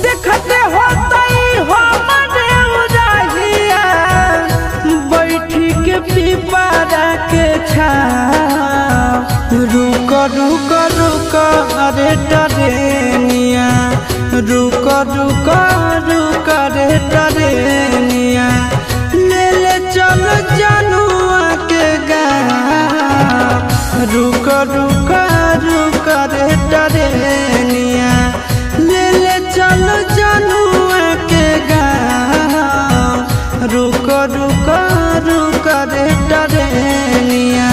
देखते होते हमारे उजाहिया बैठी के पीपरा के छाँव। रुक रुक रुक रे टरेनिया, रुक रुक रुक रे टरेनिया, ले ले चल जनुआ के गाँव। रुक रुक रुक रे टरेनिया, ले ले चल जनुआ के गाँव। रुक रुक रुक रे टरेनिया।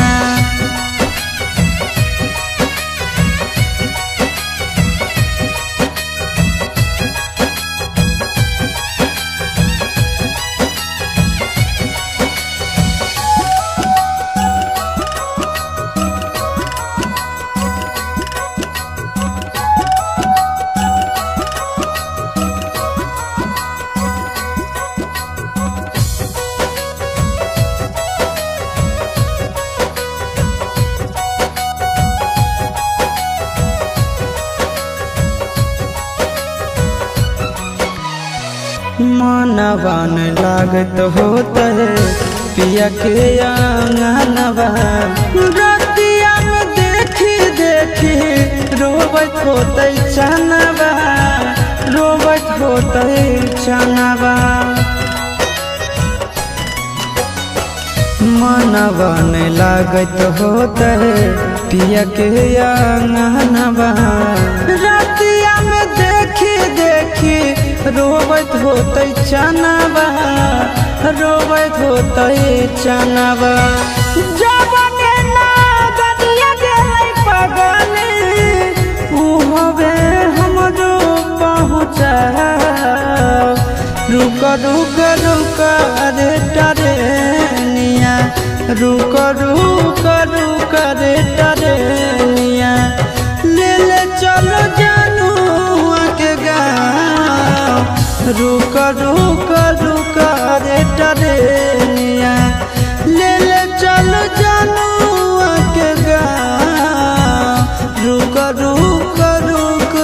मनवा न लागत होता है पिया के आंगनवा। रतिया में देखी देखी रोबत होते चनवा, रोबत होते चनवा। मनवा न लागत होता है पिया के आंगनवा। रतिया में देखी देखी रोबत होते चनवा, रोबत होते चनवा। जबने ना बदिया गेलै पगले, उ हवे हमरो पहुँचा। रुक रुक रुक रे टरेनिया, रुक रुक रुक रे टरेनिया, ले ले चलो जनुआ के गाँव। रुक रुक रुक रे टरेनिया, ले ले चलो जनुआ के गाँव। रुक रुक रुक।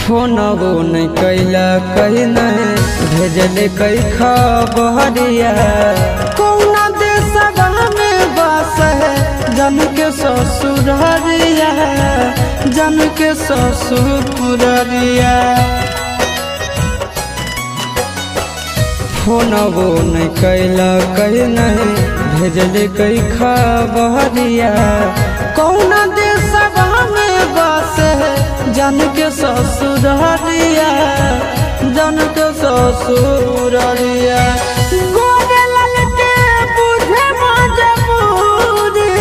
फोनवो नहीं कैला कहीं नहीं भेजले कई खबरिया। कौना देशवा में बस है जन के ससुररिया, जन के ससुररिया। फोनवो नहीं कैला कहीं नहीं भेजले कई खबरिया। कौना देशवा में बस है जन के ससुररिया, जन के ससुररिया। गोरे ललके बुझे मजबूरी,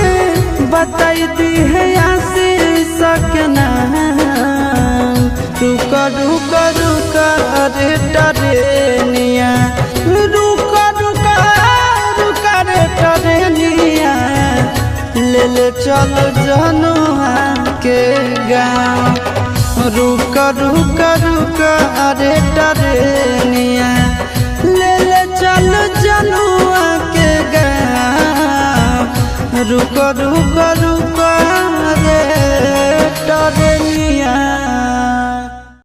बताई दी है आशीष के नाम। रुक रुक रुक रे टरेनिया, रुक रुक रुक रे टरेनिया, ले ले चल जनुआ के गाँव। रुक रुक रुक रे टरेनिया, ले ले चल जनुआ के गाँव। रुक रुक रुक रे टरेनिया।